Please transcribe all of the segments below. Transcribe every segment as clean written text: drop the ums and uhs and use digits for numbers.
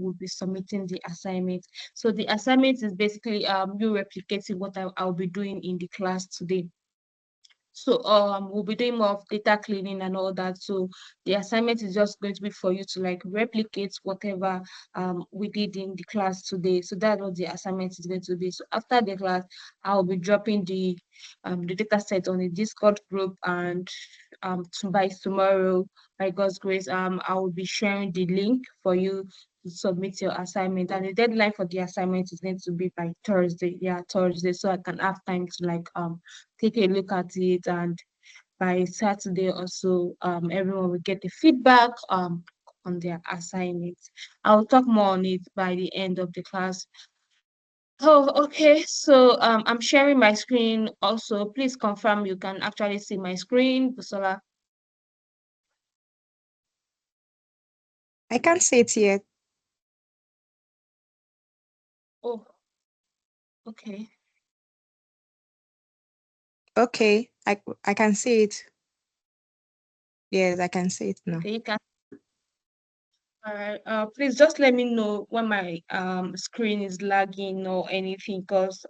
will be submitting the assignment. So the assignment is basically you replicating what I'll be doing in the class today. So we'll be doing more of data cleaning and all that. So the assignment is just going to be for you to like replicate whatever we did in the class today. So that's what the assignment is going to be. So after the class, I'll be dropping the data set on the Discord group, and by tomorrow, by God's grace, I will be sharing the link for you to submit your assignment, and the deadline for the assignment is going to be by Thursday. Yeah, Thursday, so I can have time to like take a look at it, and by Saturday also everyone will get the feedback on their assignments. I'll talk more on it by the end of the class. Oh, okay. So I'm sharing my screen also. Please confirm you can actually see my screen, Busola. I can't see it yet. Oh, okay. Okay, I can see it. Yes, I can see it now. Okay, you can. All right. Please just let me know when my screen is lagging or anything, because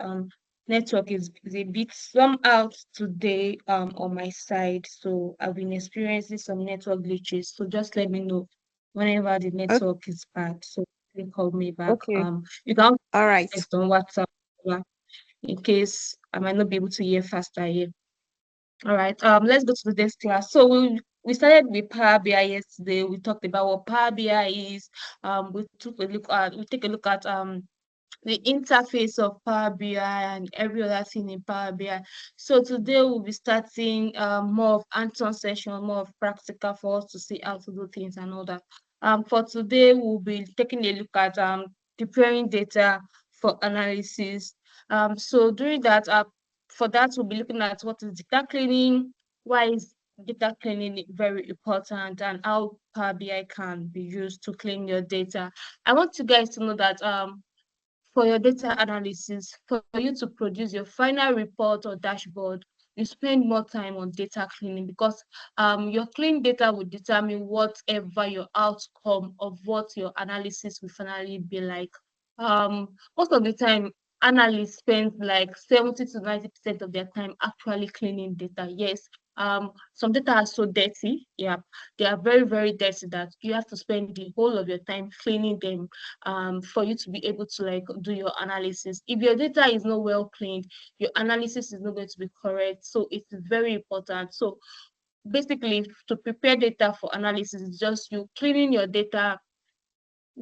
network is a bit somehow today on my side. So I've been experiencing some network glitches. So just let me know whenever the network is bad. So you can call me back. Okay. You can All right. text on WhatsApp, in case I might not be able to hear faster here. All right. Let's go to the next class. So we started with Power BI yesterday. We talked about what Power BI is. We take a look at the interface of Power BI and every other thing in Power BI. So today we'll be starting more of hands-on session, more of practical for us to see how to do things and all that. For today we'll be taking a look at preparing data for analysis. So during that, for that we'll be looking at what is data cleaning, why is data cleaning very important, and how Power BI can be used to clean your data. I want you guys to know that for your data analysis, for you to produce your final report or dashboard, you spend more time on data cleaning, because your clean data will determine whatever your outcome of what your analysis will finally be like. Most of the time, analysts spend like 70 to 90% of their time actually cleaning data. Yes, some data are so dirty. Yeah, they are very, very dirty that you have to spend the whole of your time cleaning them for you to be able to like do your analysis. If your data is not well cleaned, your analysis is not going to be correct. So it's very important. So basically, to prepare data for analysis is just you cleaning your data,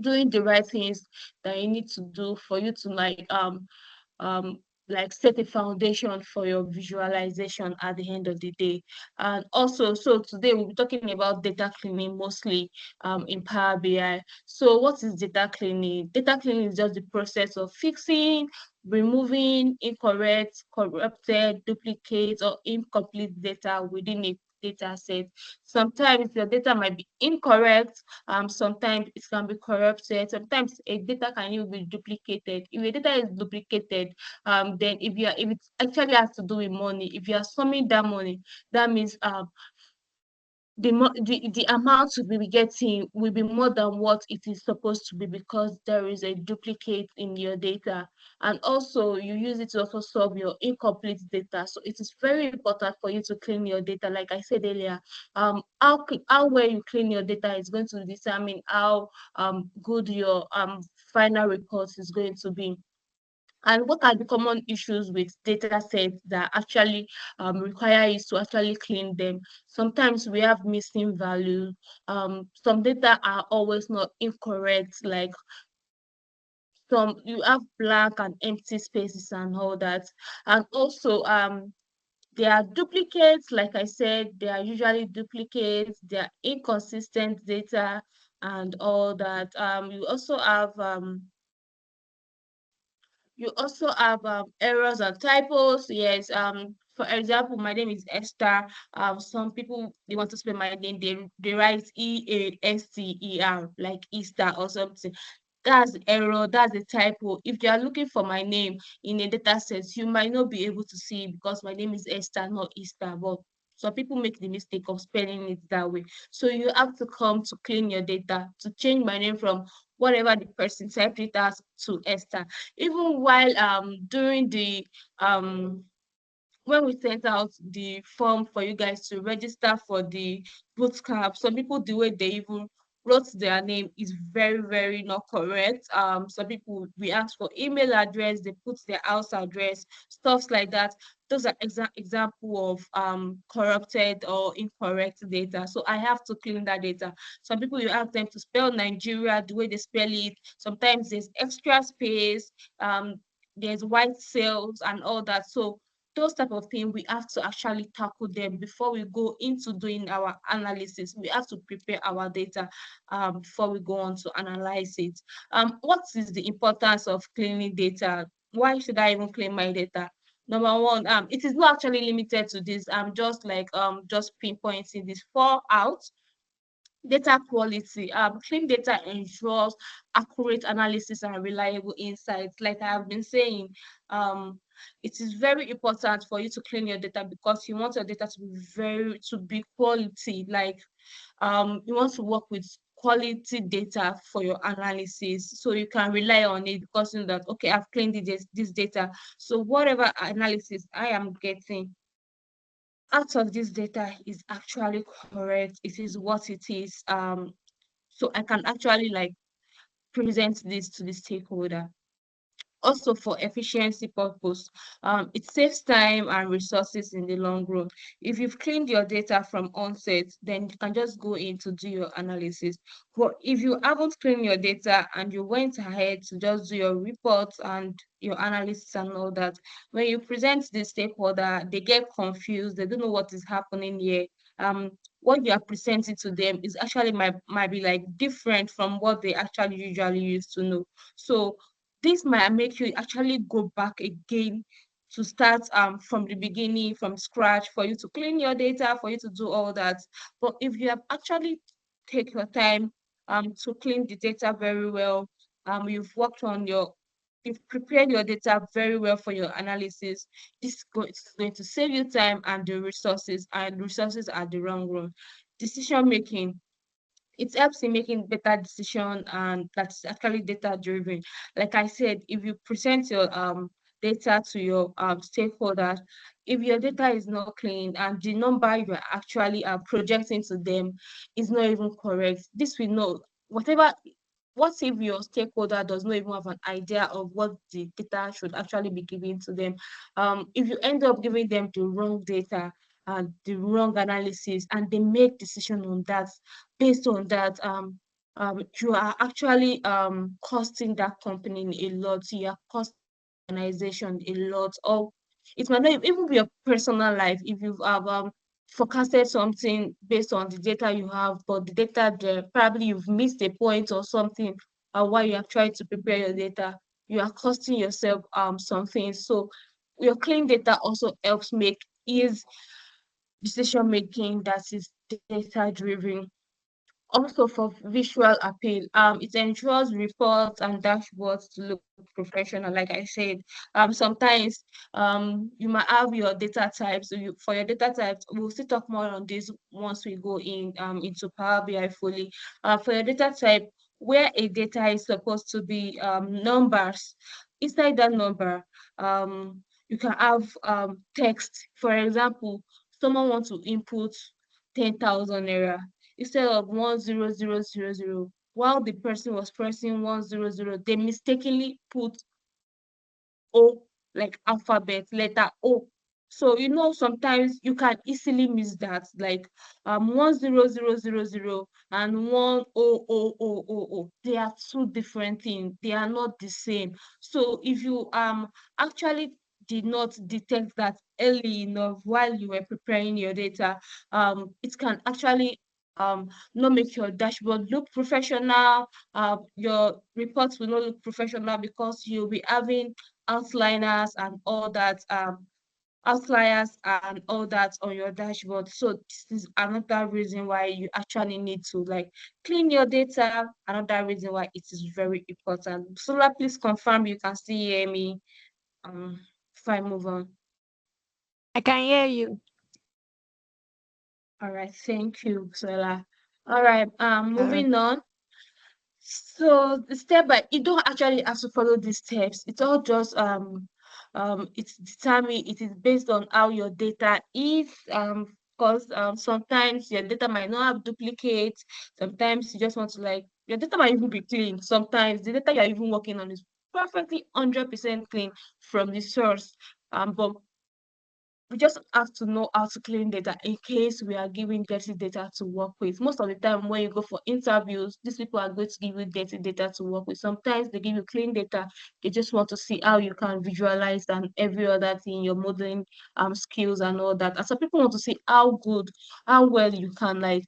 doing the right things that you need to do for you to um like set a foundation for your visualization at the end of the day. And also, so today we'll be talking about data cleaning mostly in Power BI. So what is data cleaning? Data cleaning is just the process of fixing, removing incorrect, corrupted, duplicate, or incomplete data within a data set. Sometimes your data might be incorrect, sometimes it can be corrupted, sometimes a data can even be duplicated. If your data is duplicated, then if it actually has to do with money, if you are summing that money, that means the amount we will be getting will be more than what it is supposed to be, because there is a duplicate in your data. And also you use it to also solve your incomplete data. So it is very important for you to clean your data. Like I said earlier, how well you clean your data is going to determine how good your final report is going to be. And what are the common issues with data sets that actually require you to actually clean them? Sometimes we have missing value. Some data are always not incorrect, like some you have blank and empty spaces and all that. And also there are duplicates, like I said, they are usually duplicates, they are inconsistent data and all that. You also have errors and typos. Yes. For example, my name is Esther. Some people, they want to spell my name, they write EASTER, like Easter or something. That's error, that's a typo. If you are looking for my name in a data set, you might not be able to see it because my name is Esther, not Easter. But some people make the mistake of spelling it that way. So you have to come to clean your data, to change my name from whatever the person typed it as to Esther. Even while during the um when we sent out the form for you guys to register for the bootcamp, some people, the way they even wrote their name is very, very not correct. Some people, we ask for email address, they put their house address, stuffs like that. Those are example of corrupted or incorrect data. So I have to clean that data. Some people, you ask them to spell Nigeria the way they spell it. Sometimes there's extra space, there's white cells and all that. So those type of things, we have to actually tackle them before we go into doing our analysis. We have to prepare our data before we go on to analyze it. What is the importance of cleaning data? Why should I even clean my data? Number one, it is not actually limited to this. I'm just like just pinpointing this four out. Data quality. Clean data ensures accurate analysis and reliable insights. Like I have been saying, um, it is very important for you to clean your data because you want your data to be quality. Like you want to work with quality data for your analysis, so you can rely on it because you know that okay, I've cleaned this data. So whatever analysis I am getting out of this data is actually correct. It is what it is. So I can actually like present this to the stakeholder. Also for efficiency purpose, it saves time and resources in the long run. If you've cleaned your data from onset, then you can just go in to do your analysis. But if you haven't cleaned your data and you went ahead to just do your reports and your analysis and all that, when you present the stakeholder, they get confused, they don't know what is happening here. What you are presenting to them is actually might be like different from what they actually usually used to know. So this might make you actually go back again to start from the beginning, from scratch, for you to clean your data, for you to do all that. But if you have actually take your time to clean the data very well, you've worked on your you've prepared your data very well for your analysis, it's going to save you time and resources at the wrong run. Decision making, it helps in making better decision and that's actually data driven. Like I said, if you present your data to your stakeholders, if your data is not clean and the number you are actually projecting to them is not even correct, this will know whatever. What if your stakeholder does not even have an idea of what the data should actually be given to them? If you end up giving them the wrong data and the wrong analysis and they make decision on that, based on that, you are actually costing that company a lot. You are costing the organization a lot. Or it might not even be your personal life if you have forecasted something based on the data you have, but the data there probably you've missed a point or something. While you are trying to prepare your data, you are costing yourself something. So your clean data also helps make is decision making that is data driven. Also for visual appeal, it ensures reports and dashboards to look professional. Like I said, sometimes you might have your data types. So for your data types, we'll still talk more on this once we go in into Power BI fully. For your data type, where a data is supposed to be numbers, inside that number, you can have text. For example, someone wants to input 10,000 naira instead of 10000, while the person was pressing 100, they mistakenly put O, like alphabet letter O. So sometimes you can easily miss that, like 10000 and 10000. They are two different things. They are not the same. So if you actually did not detect that early enough while you were preparing your data, it can actually not make your dashboard look professional. Your reports will not look professional because you'll be having outliners and all that outliers and all that on your dashboard. So this is another reason why you actually need to like clean your data. Another reason why it is very important. Sola, please confirm you can still hear me. If I move on. I can hear you. All right, thank you, Sola. All right, All right. moving on. So the step by you don't actually have to follow these steps. It's all just it's determined, it is based on how your data is because sometimes your data might not have duplicates, sometimes you just want to like your data might even be clean, sometimes the data you're even working on is perfectly 100% clean from the source. But we just have to know how to clean data in case we are giving dirty data to work with. Most of the time when you go for interviews, these people are going to give you dirty data to work with. Sometimes they give you clean data. They just want to see how you can visualize and every other thing, your modeling skills and all that. And some people want to see how good, how well you can like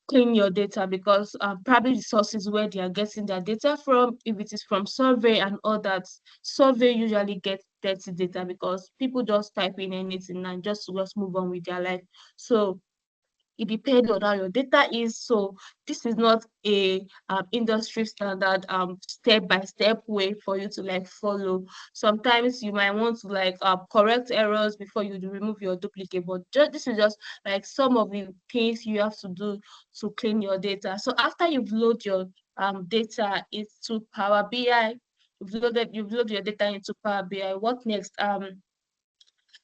clean your data because probably the sources where they are getting their data from, if it is from survey and all that, survey usually get dirty data because people just type in anything and just move on with their life. So it depends on how your data is. So this is not a industry standard step by step way for you to like follow. Sometimes you might want to like correct errors before you remove your duplicate, but this is just like some of the things you have to do to clean your data. So after you've loaded your data into Power BI, you've loaded your data into Power BI. What next?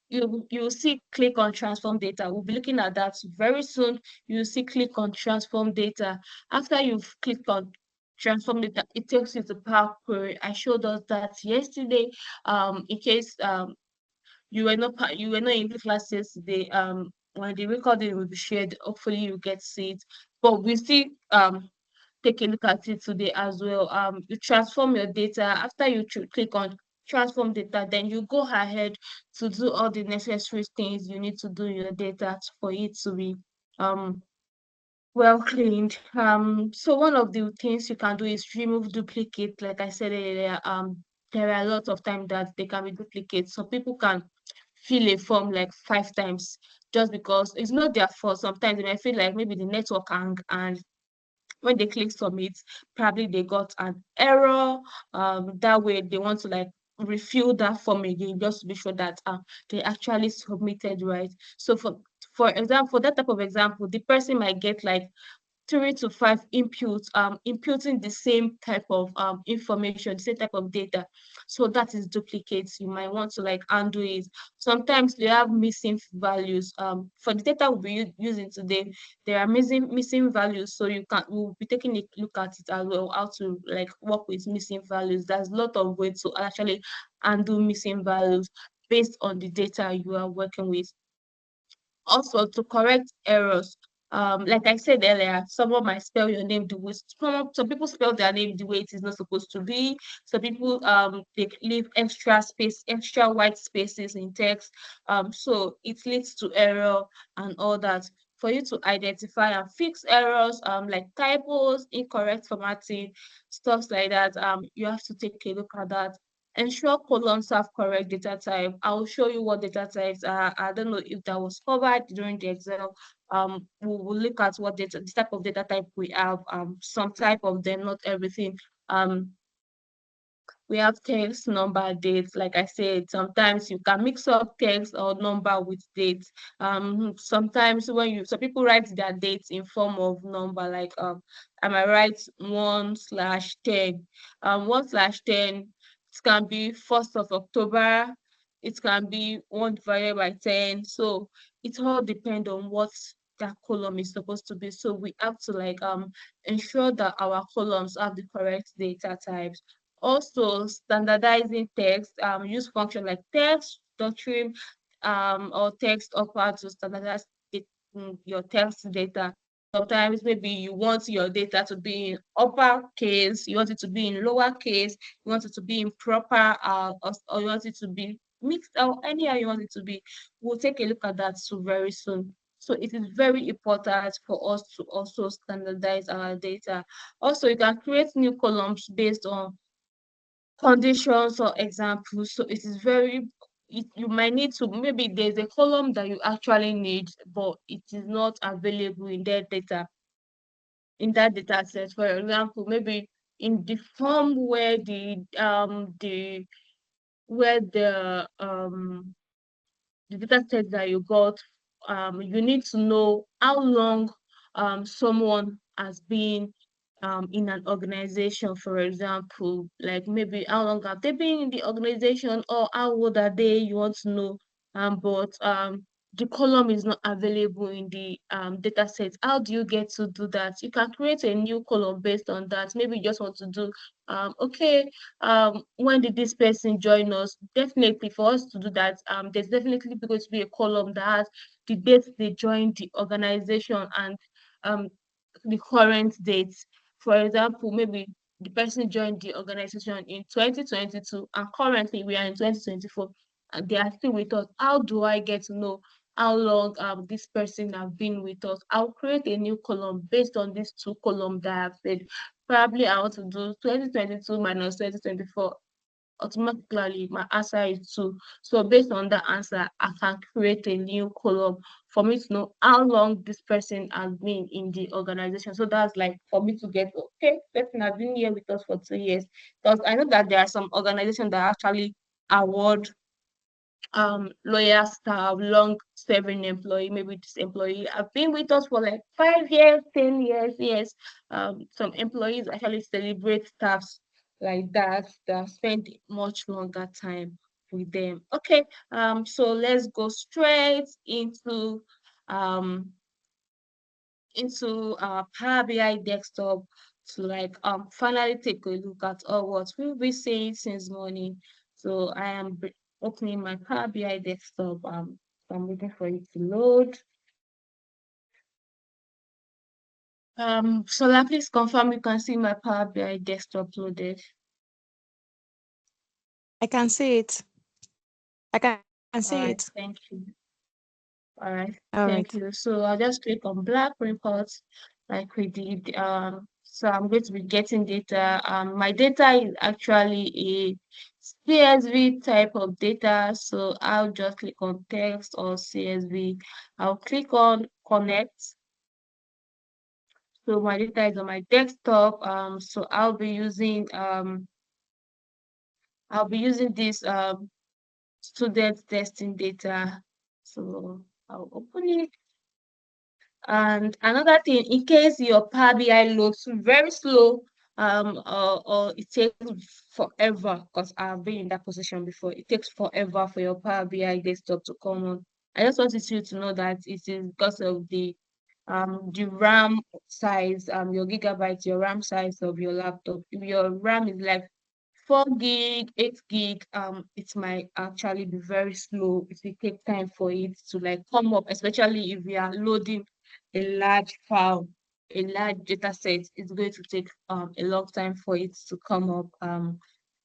You see click on transform data. We'll be looking at that very soon. You'll see click on transform data. After you've clicked on transform data, it takes you to Power Query. I showed us that yesterday. In case you were not in the class yesterday, when the recording will be shared, hopefully you get to see it. But we see take a look at it today as well. You transform your data. After you click on transform data, then you go ahead to do all the necessary things you need to do in your data for it to be um well cleaned. So one of the things you can do is remove duplicate. Like I said earlier, there are a lot of times that they can be duplicates. So people can fill a form like 5 times just because it's not their fault. Sometimes they might feel like maybe the network and when they click submit, probably they got an error. That way they want to like refill that form again just to be sure that they actually submitted right. So for example, for that type of example, the person might get like 3 to 5 inputs, inputting the same type of information, the same type of data. So that is duplicates. You might want to like undo it. Sometimes they have missing values. For the data we'll be using today, there are missing values. So we'll be taking a look at it as well, how to like work with missing values. There's a lot of ways to actually undo missing values based on the data you are working with. Also to correct errors. Like I said earlier, someone might spell your name the way some people spell their name the way it is not supposed to be. Some people they leave extra space, extra white spaces in text. So it leads to error and all that. For you to identify and fix errors, like typos, incorrect formatting, stuff like that, you have to take a look at that. Ensure columns have correct data type. I will show you what data types are. I don't know if that was covered during the exam. We'll look at what data, the type of data type we have. Some type of them, not everything. Um, we have text, number, dates. Like I said, sometimes you can mix up text or number with dates. Sometimes some people write their dates in form of number, like I might write 1/10. 1/10, it can be 1st of October, it can be 1 divided by 10. So it all depends on what that column is supposed to be. So we have to like ensure that our columns have the correct data types. Also, standardizing text, use function like text, doctrine, or text upper to standardize your text data. Sometimes maybe you want your data to be in upper case, you want it to be in lower case, you want it to be in proper, or you want it to be mixed, or anyhow you want it to be. We'll take a look at that so very soon. So it is very important for us to also standardize our data. Also, you can create new columns based on conditions or examples. So it is you might need to, maybe there's a column that you actually need, but it is not available in that data set. For example, maybe in the form where the data set that you got, you need to know how long someone has been in an organization, for example, like maybe how long have they been in the organization or how old are they, you want to know. But the column is not available in the data set. How do you get to do that? You can create a new column based on that. Maybe you just want to do okay, when did this person join us? Definitely for us to do that, there's definitely going to be a column that has the date they joined the organization and um the current date. For example, maybe the person joined the organization in 2022 and currently we are in 2024 and they are still with us. How do I get to know how long this person have been with us? I'll create a new column based on these two columns that I've said. Probably I want to do 2022 minus 2024. Automatically my answer is 2. So based on that answer, I can create a new column for me to know how long this person has been in the organization. So that's like for me to get, okay, person has been here with us for 2 years. Because I know that there are some organizations that actually award loyal staff, long serving employee. Maybe this employee have been with us for like 5 years, 10 years. Yes. Some employees actually celebrate staffs like that spend much longer time with them. Okay. So let's go straight um into our Power BI desktop to like finally take a look at all what we'll be saying since morning. So I am opening my Power BI desktop. So I'm waiting for it to load. Sola, please confirm you can see my Power BI desktop loaded. I can see it. I can see it. All right, thank you. All right, All right. thank you. So I'll just click on Black Reports like we did. So I'm going to be getting data. My data is actually a CSV type of data. So I'll just click on text or CSV. I'll click on connect. So my data is on my desktop. So I'll be using this student testing data. So I'll open it. And another thing, in case your Power BI looks very slow, or it takes forever, because I've been in that position before, it takes forever for your Power BI desktop to come on. I just wanted you to know that it is because of the RAM size, your gigabyte, your RAM size of your laptop. If your RAM is like 4 gig, 8 gig, it might actually be very slow. It will take time for it to like come up, especially if we are loading a large file, a large data set. It's going to take a long time for it to come up.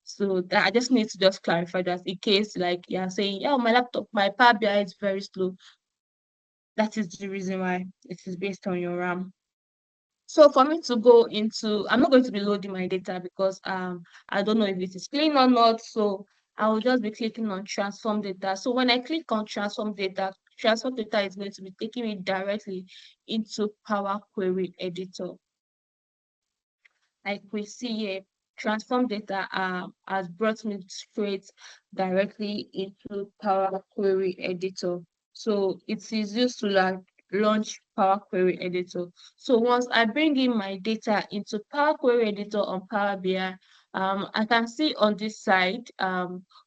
So that I just need to just clarify that in case like you're saying, yeah, my laptop, my Power BI is very slow. That is the reason why it is based on your RAM. So for me to go into, I'm not going to be loading my data because I don't know if it is clean or not. So I will just be clicking on transform data. So when I click on transform data is going to be taking me directly into Power Query Editor. Like we see here, transform data has brought me straight directly into Power Query Editor. So it is used to like launch Power Query Editor. So once I bring in my data into Power Query Editor on Power BI, I can see on this side,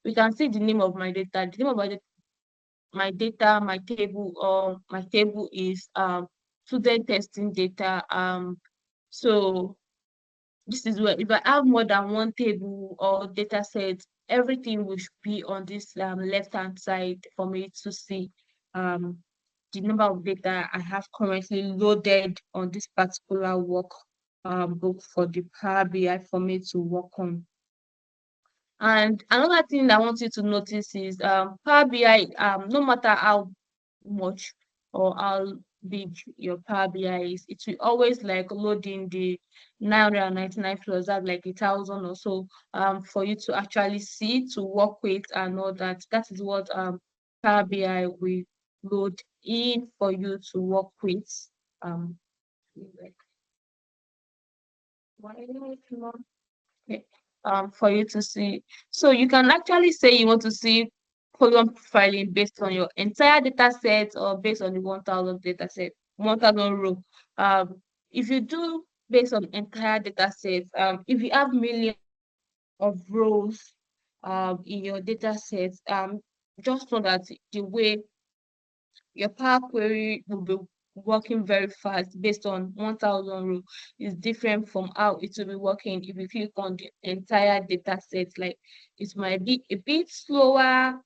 we can see the name of my data. The name of my data, my table, or my table is student testing data. So this is where if I have more than one table or data set, everything will be on this left-hand side for me to see um, the number of data I have currently loaded on this particular work book for the Power BI for me to work on. And another thing I want you to notice is Power BI, no matter how much or how big your Power BI is, it will always like load in the 999 plus that like 1,000 or so for you to actually see, to work with and all that. That is what Power BI will load in for you to work with. Um, like, okay, for you to see. So you can actually say you want to see column profiling based on your entire data set or based on the 1,000 data set, 1,000 row. If you do based on entire data sets. If you have millions of rows in your data sets, just know that the way your Power Query will be working very fast based on 1000 row is different from how it will be working if you click on the entire data set. Like it might be a bit slower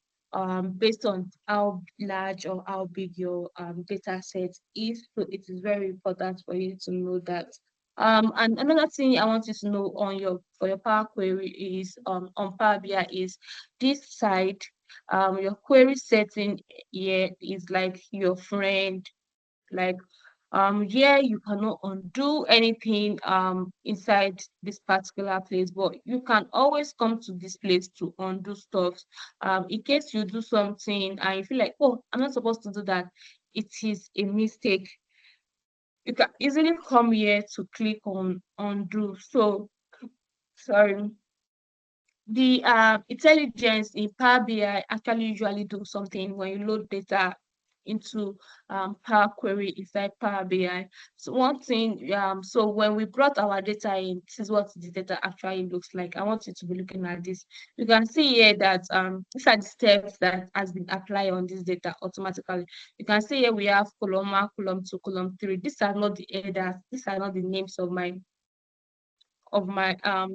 based on how large or how big your data set is. So it is very important for you to know that. And another thing I want you to know on your for your Power Query is on Power BI is this side, your query setting here is like your friend. Like here you cannot undo anything inside this particular place, but you can always come to this place to undo stuff. In case you do something and you feel like, oh, I'm not supposed to do that, it is a mistake, you can easily come here to click on undo. So sorry, the intelligence in Power BI actually usually do something when you load data into Power Query inside Power BI. So one thing, so when we brought our data in, this is what the data actually looks like. I want you to be looking at this. You can see here that these are the steps that has been applied on this data automatically. You can see here we have column 1, column 2, column 3. These are not the headers. These are not the names of my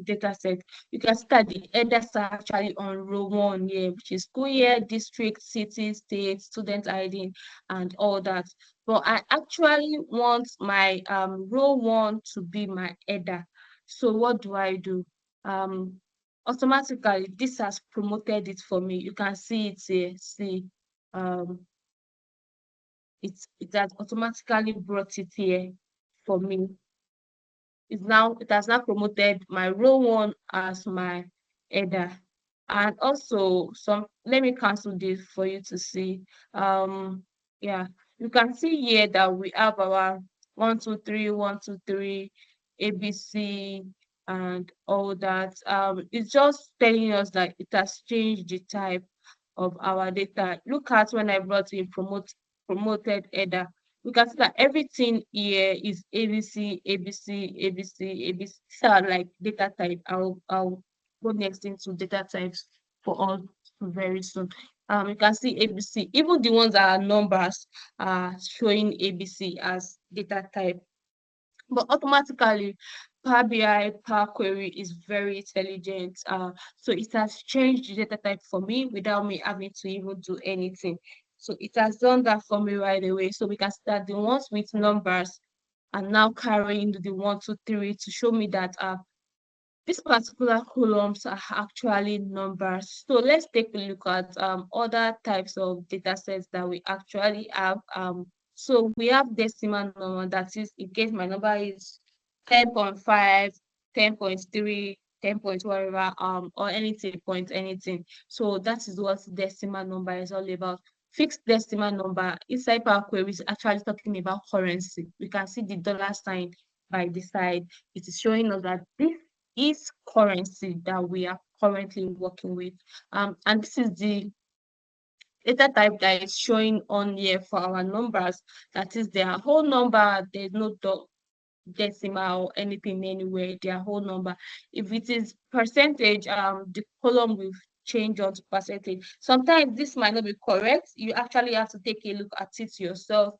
data set. You can see that the headers are actually on row 1 here, which is school year, district, city, state, student ID, and all that. But I actually want my row 1 to be my header. So what do I do? Automatically, this has promoted it for me. You can see it here. See, um, it has automatically brought it here for me. It has now promoted my row 1 as my header. And also some, let me cancel this for you to see. Yeah, you can see here that we have our 1, 2, 3, 1, 2, 3, ABC and all that. It's just telling us that it has changed the type of our data. Look at when I brought in promoted header, we can see that everything here is ABC, ABC, ABC, ABC. These are like data type. I'll go next into data types for all very soon. You can see ABC. Even the ones that are numbers are showing ABC as data type. But automatically, Power BI, Power Query is very intelligent. So it has changed the data type for me without me having to even do anything. So it has done that for me right away. So we can start the ones with numbers and now carrying the 1, 2, 3 to show me that these particular columns are actually numbers. So let's take a look at other types of data sets that we actually have. So we have decimal number, that is in case my number is 10.5, 10.3, 10 point whatever, or anything, point anything. So that is what decimal number is all about. Fixed decimal number inside Power Query is actually talking about currency. We can see the dollar sign by the side. It is showing us that this is currency that we are currently working with. And this is the data type that is showing on here for our numbers. That is their whole number. There's no decimal or anything anywhere, their whole number. If it is percentage, the column will change onto percentage. Sometimes this might not be correct. You actually have to take a look at it yourself.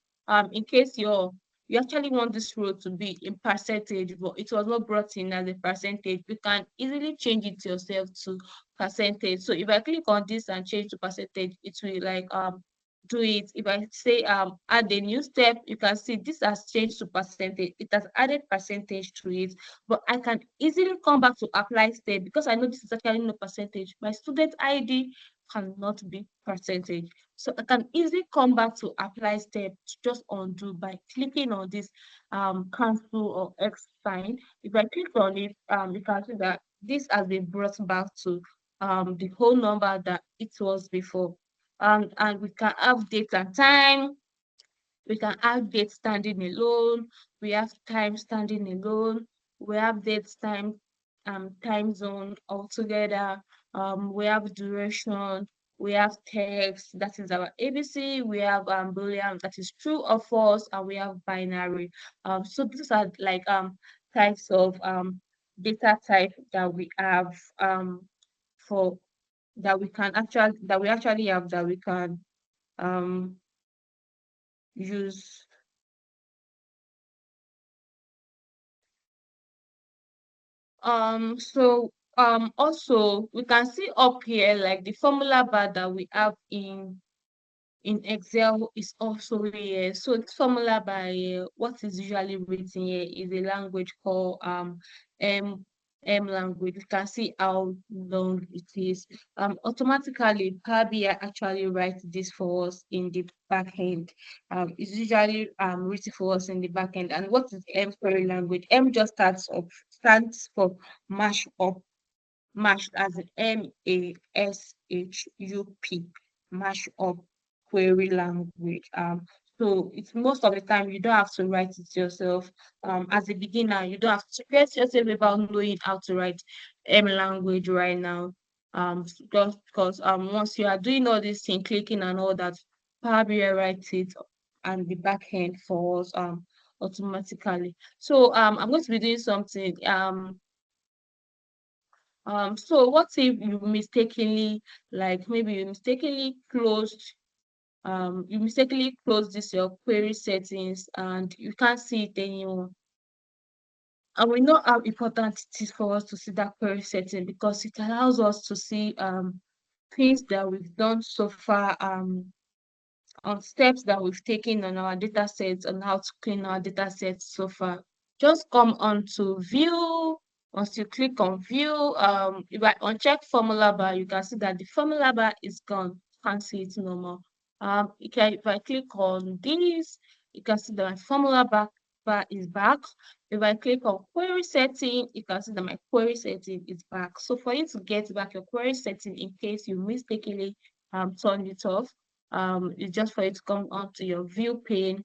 In case you actually want this row to be in percentage, but it was not brought in as a percentage, you can easily change it yourself to percentage. So if I click on this and change to percentage, it will like do it. If I say add a new step, you can see this has changed to percentage. It has added percentage to it, but I can easily come back to apply step because I know this is actually no percentage. My student ID cannot be percentage. So I can easily come back to apply step to just undo by clicking on this cancel or X sign. If I click on it, you can see that this has been brought back to the whole number that it was before. And we can have date and time. We can have date standing alone. We have time standing alone. We have date time, time zone altogether. We have duration. We have text, that is our ABC. We have Boolean, that is true or false, and we have binary. So these are like types of data type that we have for that we actually have that we can um use. Also we can see up here like the formula bar that we have in Excel is also here. So this formula by what is usually written here is a language called M M language. You can see how long it is. Automatically Power BI actually writes this for us in the back end. It's usually written for us in the back end. And what is M query language? M just stands for mash up, mashed as in MASHUP, mash up query language. So it's most of the time you don't have to write it yourself. As a beginner, you don't have to stress yourself about knowing how to write M language right now. Just because once you are doing all this thing, clicking and all that, Power BI writes it and the back end for us automatically. So I'm going to be doing something. So what if you mistakenly, like maybe you mistakenly closed this your query settings and you can't see it anymore. And we know how important it is for us to see that query setting because it allows us to see things that we've done so far, on steps that we've taken on our data sets on how to clean our data sets so far. Just come on to view. Once you click on view, if I uncheck formula bar, you can see that the formula bar is gone. You can't see it no more. If I click on this, you can see that my bar is back. If I click on query setting, you can see that my query setting is back. So for you to get back your query setting in case you mistakenly turned it off, it's just for you to come onto your view pane,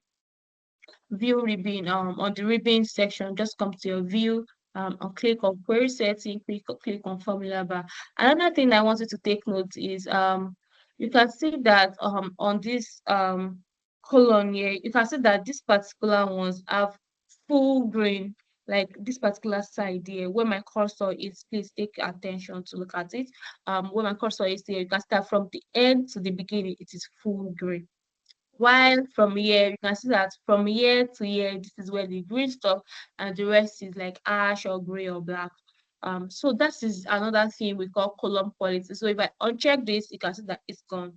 view ribbon. On the ribbon section, just come to your view, and click on query setting, click on formula bar. Another thing I wanted to take note is you can see that on this column here, you can see that these particular ones have full green, like this particular side here where my cursor is. Please take attention to look at it. Where my cursor is here, you can start from the end to the beginning, it is full green. While from here, you can see that from here to here, this is where the green stuff and the rest is like ash or gray or black. So that is another thing we call column quality. So if I uncheck this, you can see that it's gone.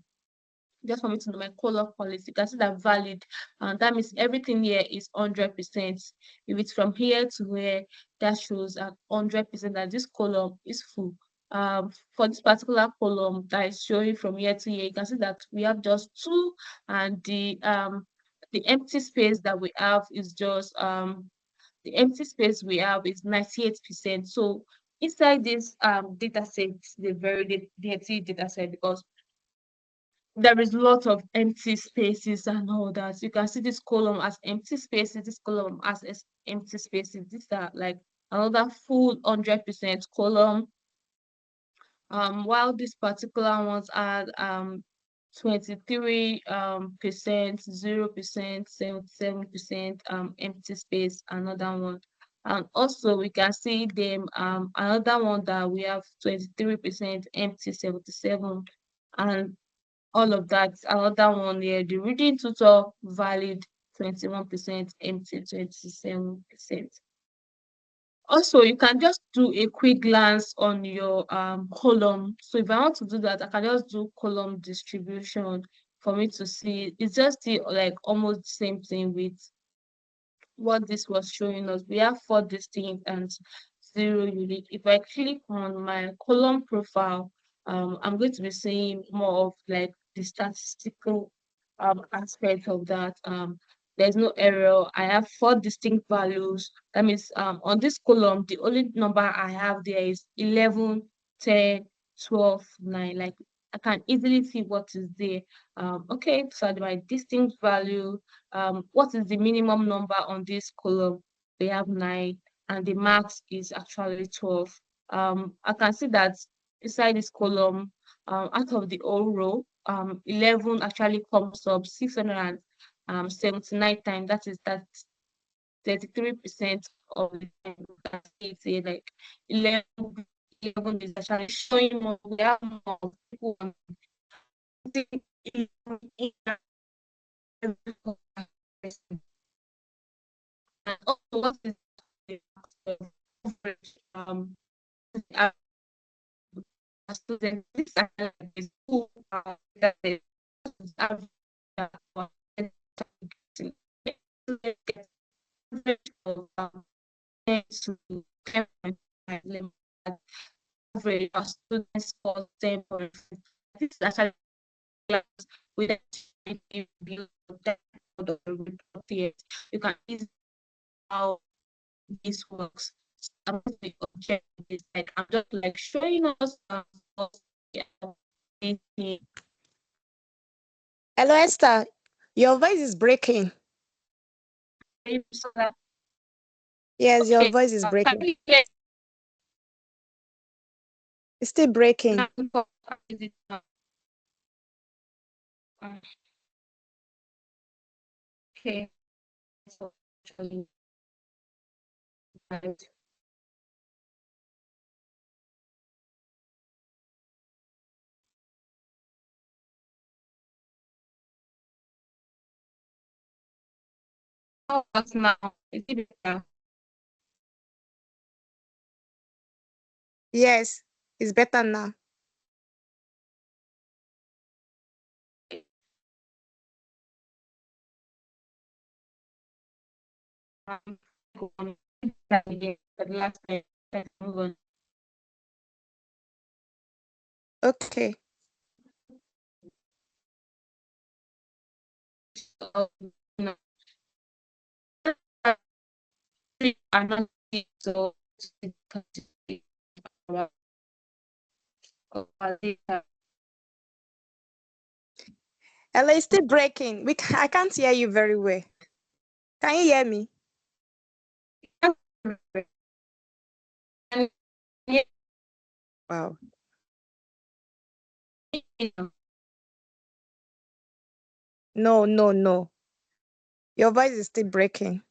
Just for me to know my color policy, you can see that valid, and that means everything here is 100%. If it's from here to here, that shows at 100% that this column is full. For this particular column that is showing from here to here, you can see that we have just two, and the empty space that we have is just the empty space we have is 98%. So inside this data set, the very dirty data set, because there is lots of empty spaces and all that. You can see this column as empty spaces, this column as empty spaces. These are like another full 100% column. While these particular ones are 23 percent, 0%, 77% empty space, another one. And also we can see them another one that we have 23% empty, 77, and all of that. Another one here, the reading tutor valid 21%, empty 27%. Also, you can just do a quick glance on your column. So if I want to do that, I can just do column distribution for me to see. It's just like almost the same thing with what this was showing us. We have 4 distinct and 0 unique. If I click on my column profile, I'm going to be seeing more of like the statistical aspect of that. There's no error. I have 4 distinct values. That means on this column, the only number I have there is 11, 10, 12, 9. Like I can easily see what is there. Okay, so my distinct value, what is the minimum number on this column? They have 9, and the max is actually 12. I can see that inside this column, out of the whole row, 11 actually comes up 679 times. That is that 33% of the time. We can say like 11 is actually showing more. We have more people think in and also what is the coverage as a student this is who that is average of to average of students score 10.5. This is actually class with a build that you can easily how this works. I'm not the objective is like I'm just like showing us yeah, Hello, Esther. Your voice is breaking. so that Yes, your okay, voice is can breaking. we get It's still breaking. now? Is it now? Uh, okay, so actually, right. How about now? Is it better? Yes, it's better now. Um, that again, but last time, let's move on. Okay. So, no, I'm not so Hello, it's still breaking. I can't hear you very well. Can you hear me? Wow. No, no, no. Your voice is still breaking.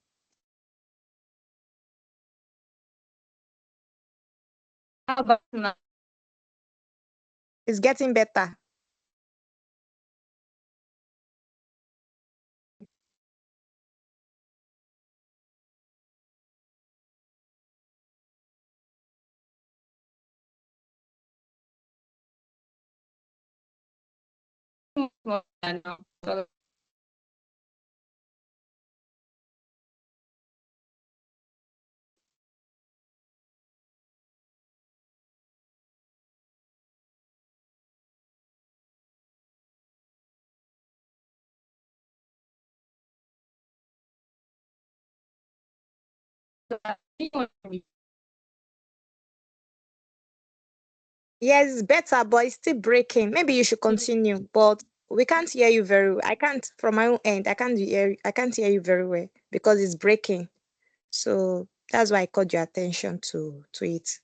How about now? It's getting better. So, Yes, it's better, but it's still breaking. Maybe you should continue, but we can't hear you very well. I can't from my own end. I can't hear you very well because it's breaking. So that's why I called your attention to it.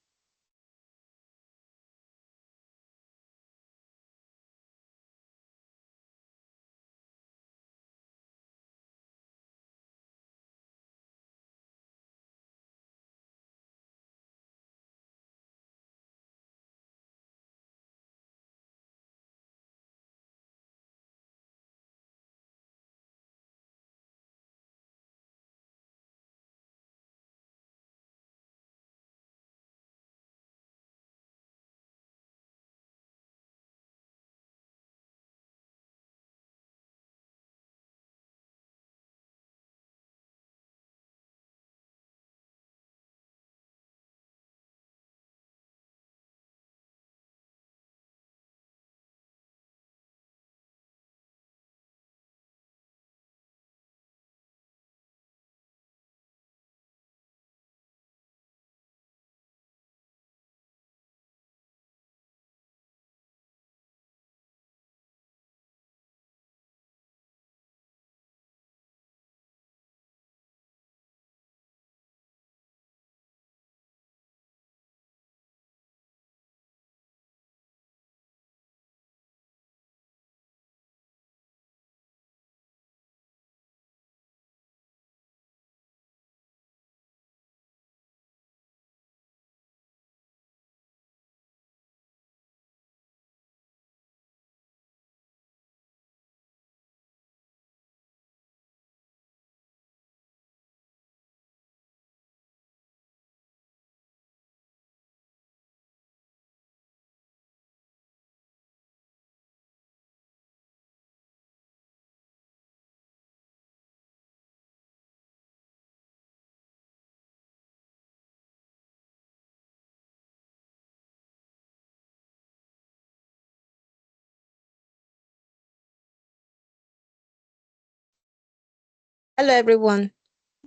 Hello, everyone.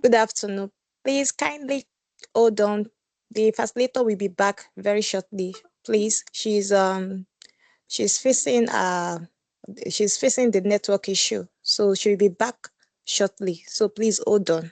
Good afternoon. Please kindly hold on. The facilitator will be back very shortly. Please, she's facing the network issue, so she'll be back shortly. So please hold on.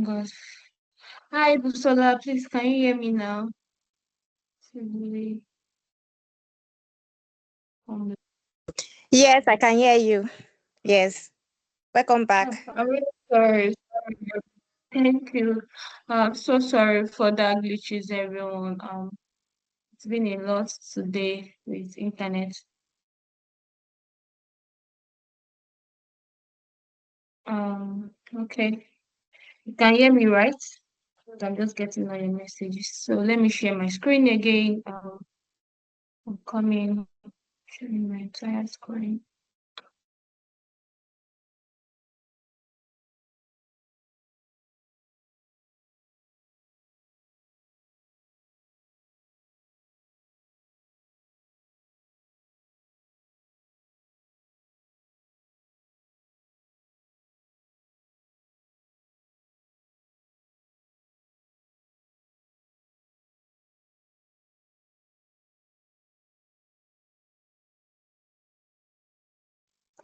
God. Hi, Busola. Please, can you hear me now? Really, um, Yes, I can hear you. Yes. Welcome back. I'm really sorry. Thank you. I'm so sorry for that glitches, everyone. It's been a lot today with internet. Okay. You can hear me, right? I'm just getting all your messages. So let me share my screen again. I'm coming, sharing my entire screen.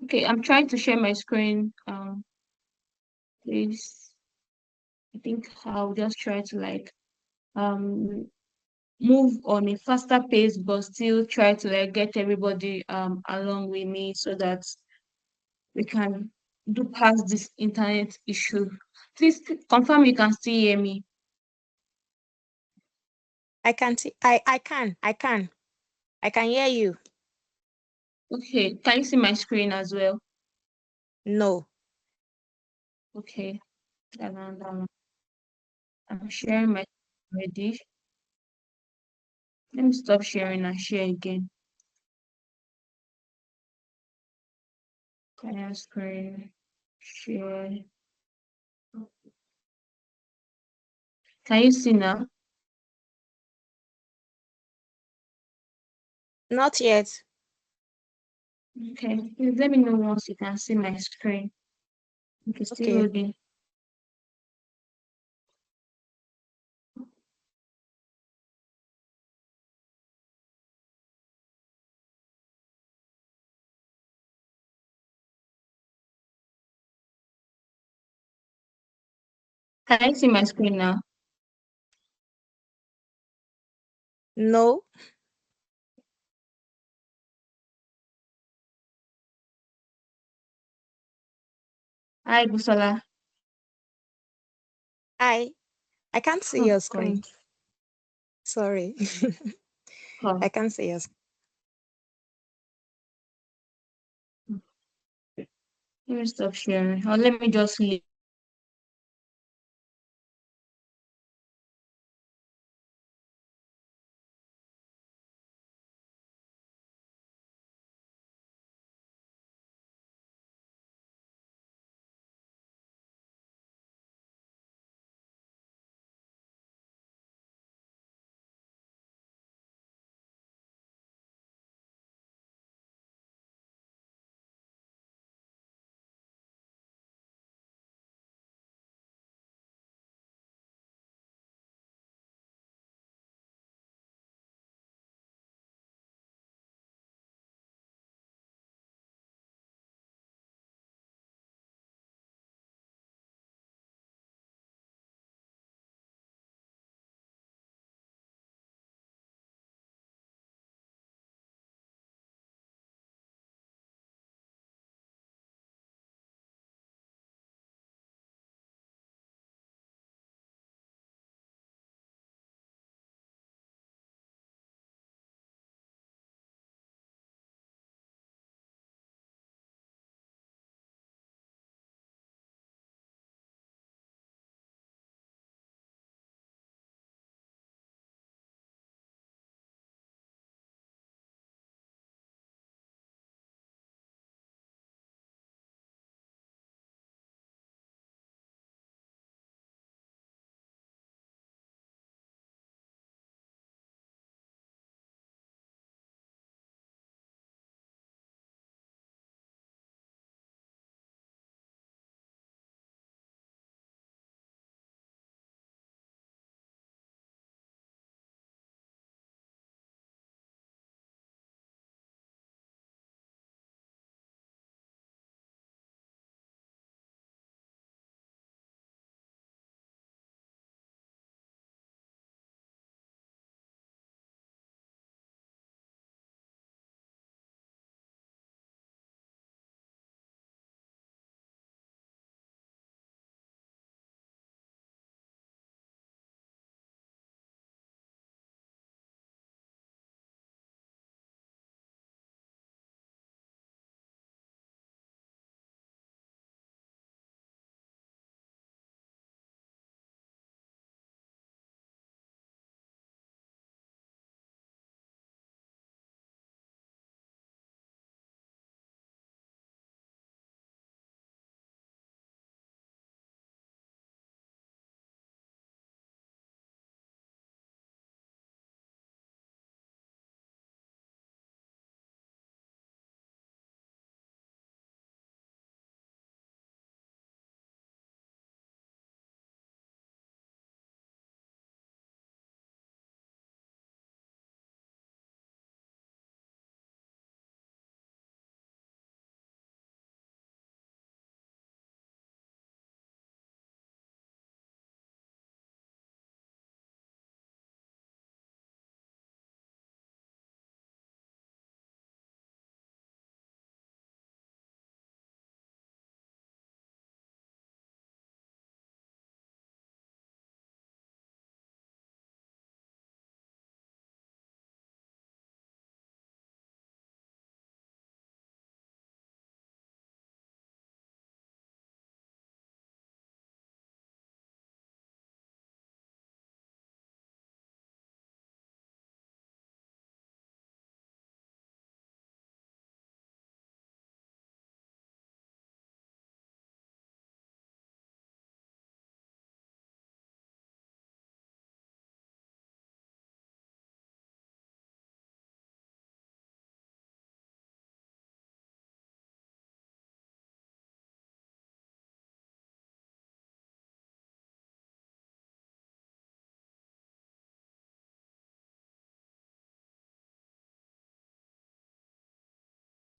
Okay, I'm trying to share my screen. Please, I think I'll just try to um move on a faster pace, but still try to get everybody along with me so that we can do past this internet issue. Please confirm you can still hear me. I can see I can hear you. Okay, can you see my screen as well? No. Okay, and I'm sharing my already. Let me stop sharing and share again. Share screen, share. Can you see now? Not yet. Okay, please let me know once you can see my screen. Okay, still Okay. loading. Can you see my screen now? No. Hi, Busola. I can't see Oh your God. screen. Sorry. Oh, I can't see your let me stop sharing. Or let me just leave.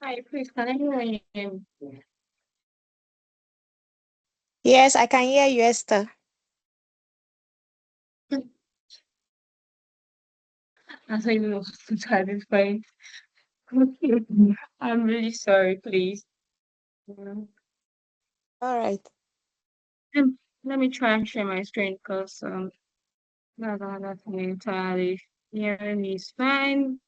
Hi, please, can anyone hear me? Yes, I can hear you, Esther. I don't even know what to try this point. I'm really sorry, please. Um, All right. let me try and share my screen because that's not entirely hearing me is fine.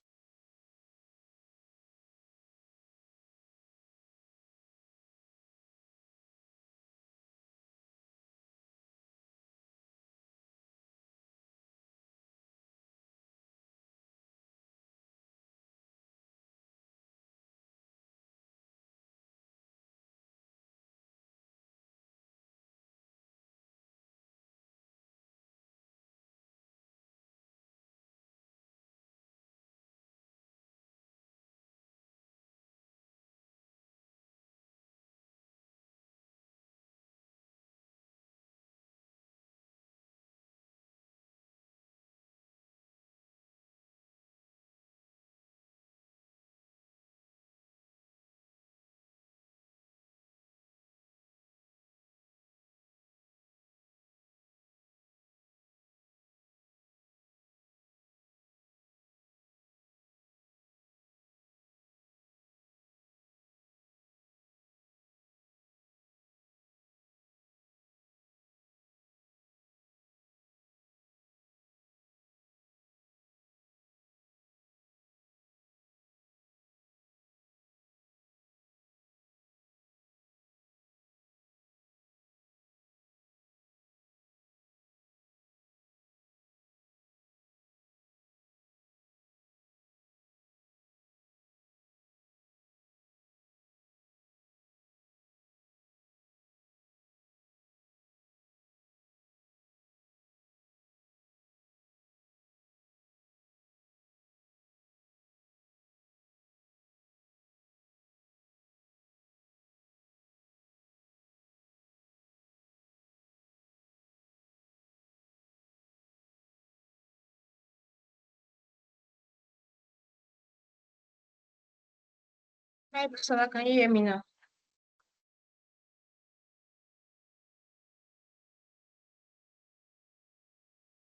Hi, Priscilla, can you hear me now?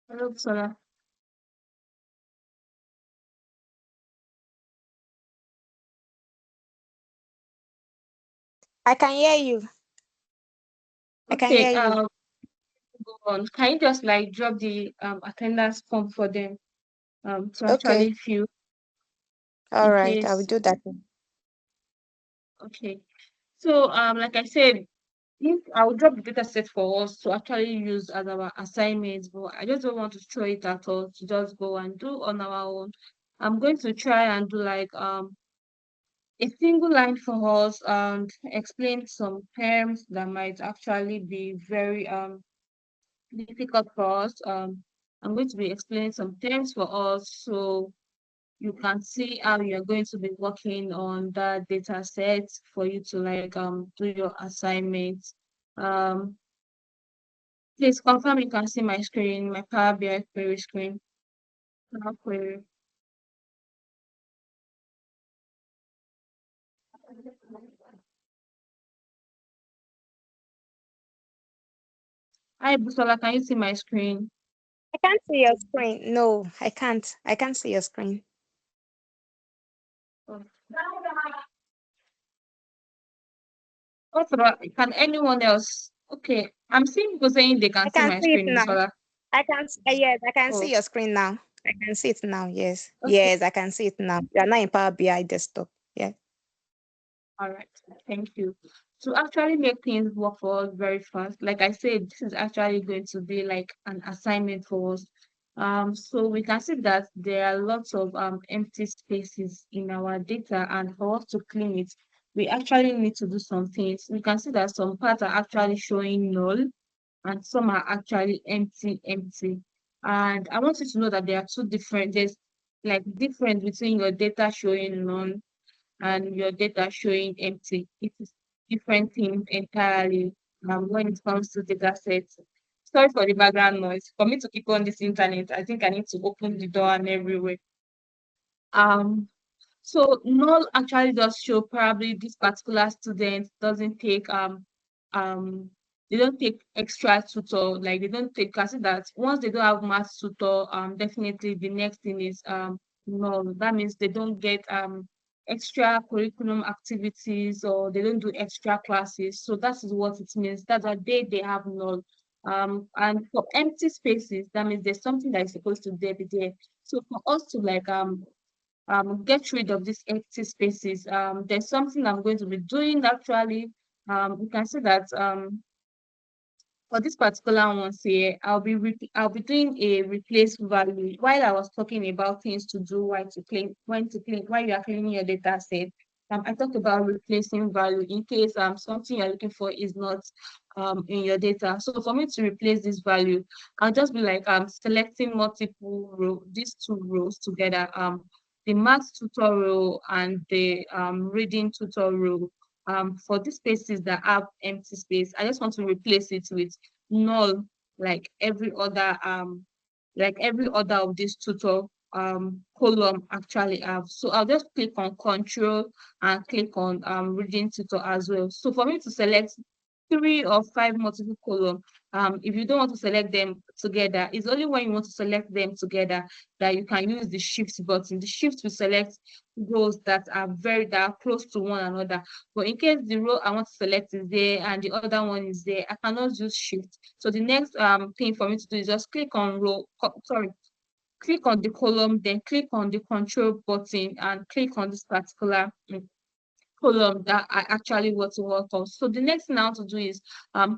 Hello, Priscilla. I can hear you. I can Okay, hear you. go on. Can you just like drop the attendance form for them to Okay. actually fill All in right. I will case? do that. Okay. So like I said, if I will drop the data set for us to actually use as our assignments, but I just don't want to throw it at all to just go and do on our own. I'm going to try and do like a single line for us and explain some terms that might actually be very difficult for us. I'm going to be explaining some terms for us so you can see how you're going to be working on that data set for you to like do your assignments. Um, Please confirm you can see my screen, my Power BI query screen. Power query. Hi, Busola, can you see my screen? I can't see your screen. No, I can't. I can't see your screen. Oh. What about, can anyone else? Okay, I'm seeing people saying they I can see can my see it screen, now. Busola. Yes, I can see Oh, your screen now. I can see it now. Yes. okay. Yes, I can see it now. You're not in Power BI desktop. Yeah. All right, thank you. To actually make things work for us very fast, like I said, this is actually going to be like an assignment for us. So we can see that there are lots of empty spaces in our data, and for us to clean it, we actually need to do some things. We can see that some parts are actually showing null, and some are actually empty. And I want you to know that there are two different. There's like difference between your data showing null and your data showing empty. It is different things entirely when it comes to data sets. Sorry for the background noise. For me to keep on this internet, I think I need to open the door and everywhere. Um, So null actually does show probably this particular student doesn't take um they don't take extra tutor, like they don't take classes that once they don't have math tutor, definitely the next thing is null. That means they don't get extra curriculum activities, or they don't do extra classes. So that is what it means. That's why they have null. And for empty spaces, that means there's something that is supposed to be there. So for us to like get rid of these empty spaces, there's something I'm going to be doing actually. You can see that for this particular one here, I'll be doing a replace value. While I was talking about things to do, when to clean, while you are cleaning your data set, I talked about replacing value in case something you're looking for is not in your data. So for me to replace this value, I'll just be like selecting multiple row, these two rows together, the math tutorial and the reading tutorial. For these spaces that have empty space, I just want to replace it with null, like every other of these tutor column actually have. So I'll just click on control and click on reading tutor as well. So for me to select 3 or 5 multiple column, if you don't want to select them together, it's only when you want to select them together that you can use the shift button. The shift will select rows that are close to one another. But in case the row I want to select is there and the other one is there, I cannot use shift. So the next thing for me to do is just click on click on the column, then click on the control button and click on this particular column that I actually want to work on. So the next thing I want to do is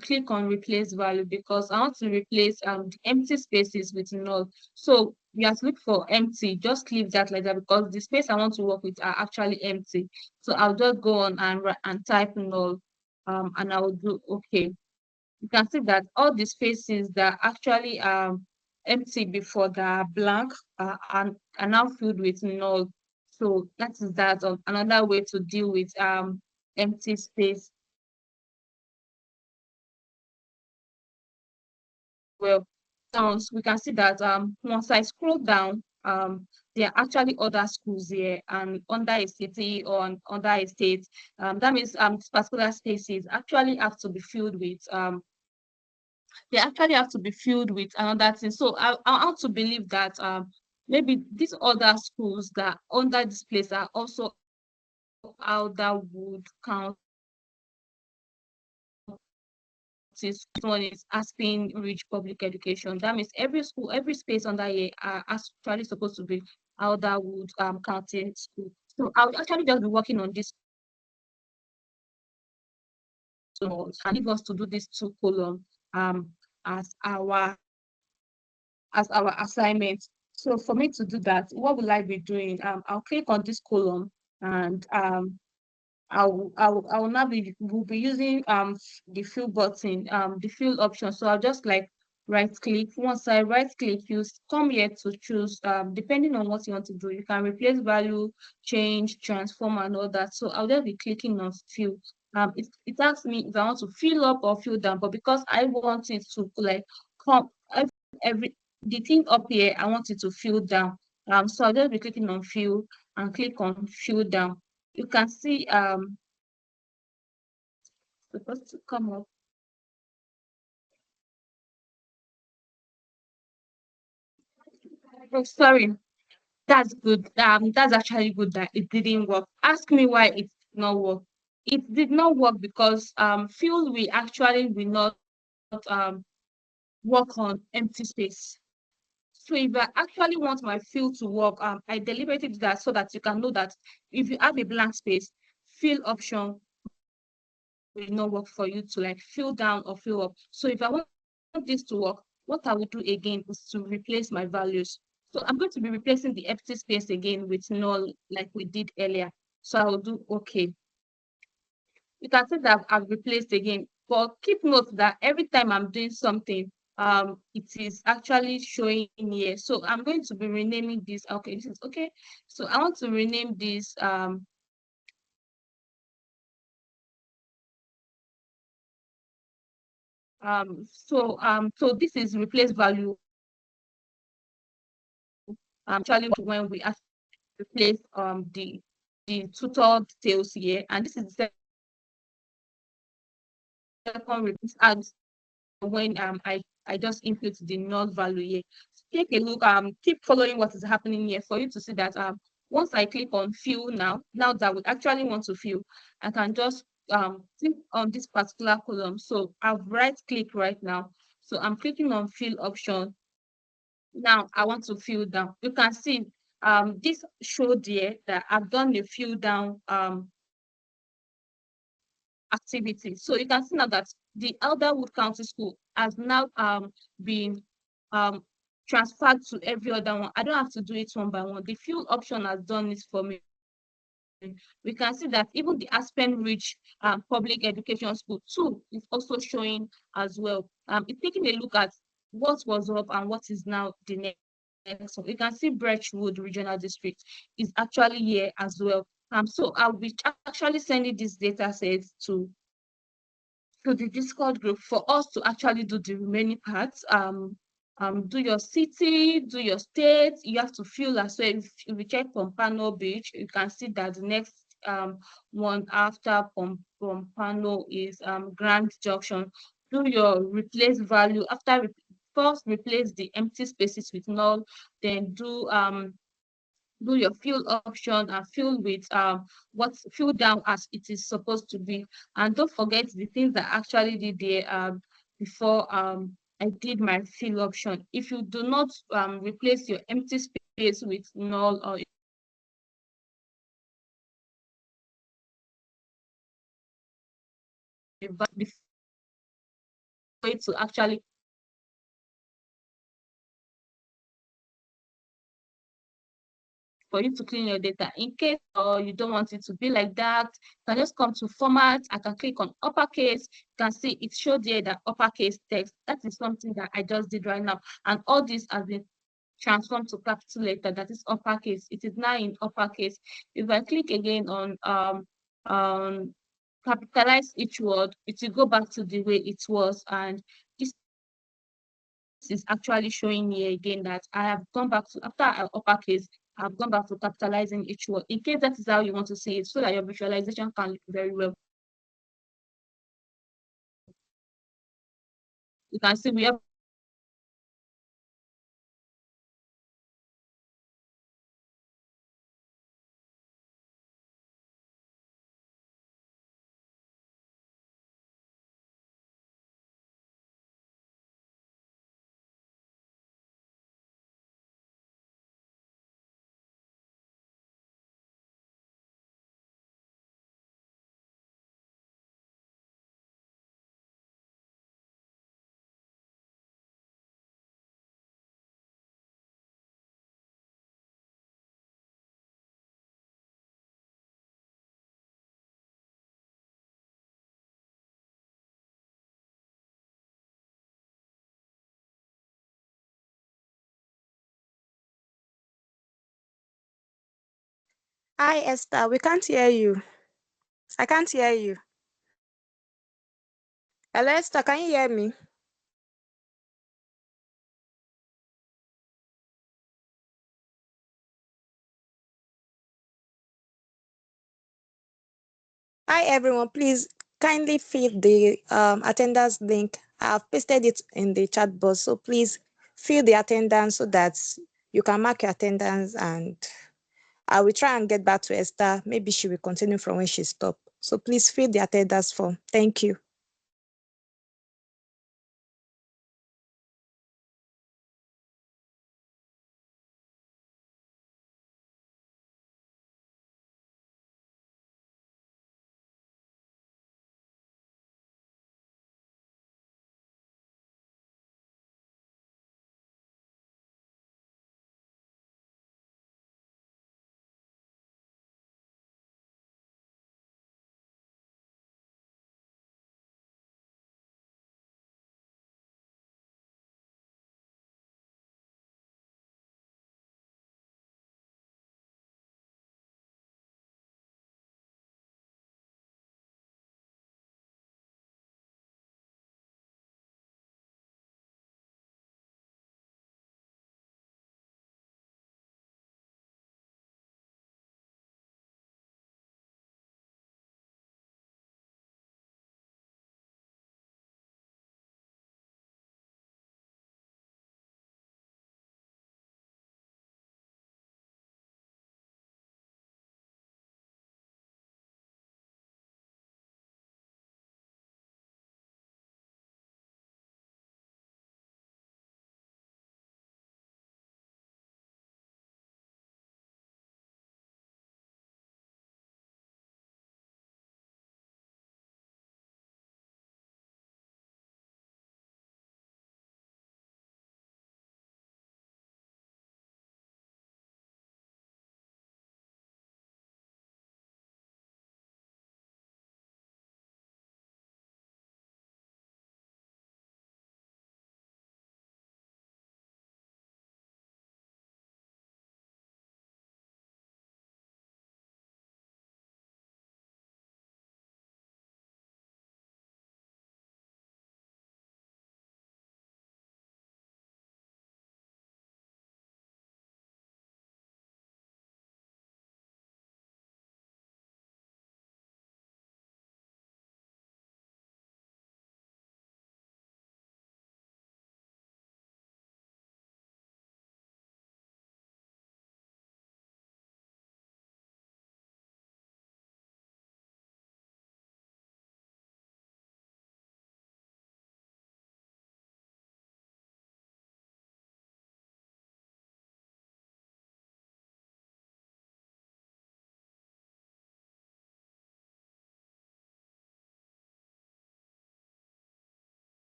click on replace value, because I want to replace the empty spaces with null. So we have to look for empty, just leave that like that, because the space I want to work with are actually empty. So I'll just go on and type null, and I will do okay. You can see that all the spaces that actually empty before, that are blank, are now filled with null. So that is that of another way to deal with empty space. Well, we can see that once I scroll down, there are actually other schools here, and under a city or under a state. That means this particular spaces actually have to be filled with they actually have to be filled with another thing. So I want to believe that maybe these other schools that under this place are also Alderwood County. One is asking rich public education. That means every school, every space under here are actually supposed to be Alderwood County School. So I'll actually just be working on this and leave us to do these 2 columns as our assignment. So for me to do that, what will I be doing? I'll click on this column, and I will now be will be using the fill button, the fill option. So I'll just like right click. Once I right click, you come here to choose depending on what you want to do. You can replace value, change, transform, and all that. So I'll just be clicking on fill. It asks me if I want to fill up or fill down, but because I want it to like come every the thing up here, I want it to fill down. So I'll just be clicking on fill and click on fill down. You can see supposed to come up. Oh, sorry. That's good. That's actually good that it didn't work. Ask me why it did not work. It did not work because field we actually will not um work on empty space. So if I actually want my field to work, I deliberately did that so that you can know that if you have a blank space, fill option will not work for you to like fill down or fill up. So if I want this to work, what I will do again is to replace my values. So I'm going to be replacing the empty space again with null like we did earlier. So I will do okay. You can see that I've replaced again, but keep note that every time I'm doing something, it is actually showing here. So I'm going to be renaming this. Okay, this is okay. So I want to rename this so this is replace value actually when we actually replace the the tutor details here, and this is the second repeat ads when I just input the null value here. Take a look, keep following what is happening here for you to see that once I click on fill now that we actually want to fill, I can just click on this particular column. So I've right click right now. So I'm clicking on fill option. Now I want to fill down. You can see this showed here that I've done the fill down activity. So you can see now that the Elderwood County School has now been um, transferred to every other one. I don't have to do it one by one. The field option has done it for me. We can see that even the Aspen Ridge Public Education School too is also showing as well. It's taking a look at what was up and what is now the next. So you can see Birchwood Regional District is actually here as well. So I'll be actually sending these data sets to the Discord group for us to actually do the remaining parts. Do your city, do your state. You have to fill as well. If you check Pompano Beach, you can see that the next one after Pompano is Grand Junction. Do your replace value after first replace the empty spaces with null, then do your fill option and fill with what's fill down as it is supposed to be. And don't forget the things that I actually did there before I did my fill option. If you do not replace your empty space with null or before it to actually for you to clean your data. In case or you don't want it to be like that, you can just come to format. I can click on uppercase. You can see it showed here that uppercase text. That is something that I just did right now. And all this has been transformed to capital letter, that is uppercase. It is now in uppercase. If I click again on capitalize each word, it will go back to the way it was. And this is actually showing me again that I have gone back to, after uppercase, I've gone back to capitalizing each word, in case that is how you want to see it, so that your visualization can look very well. You can see we have Hi, Esther. We can't hear you. I can't hear you. Hello, Esther. Can you hear me? Hi, everyone. Please kindly fill the attendance link. I've pasted it in the chat box. So please fill the attendance so that you can mark your attendance, and I will try and get back to Esther. Maybe she will continue from when she stopped. So please fill the attendance form. Thank you.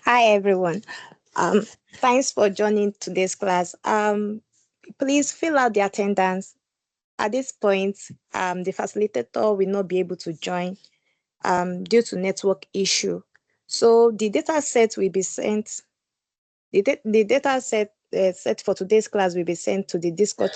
Hi everyone. Um, Thanks for joining today's class. Please fill out the attendance. At this point, the facilitator will not be able to join due to network issue. So the data set will be sent. The data set set for today's class will be sent to the Discord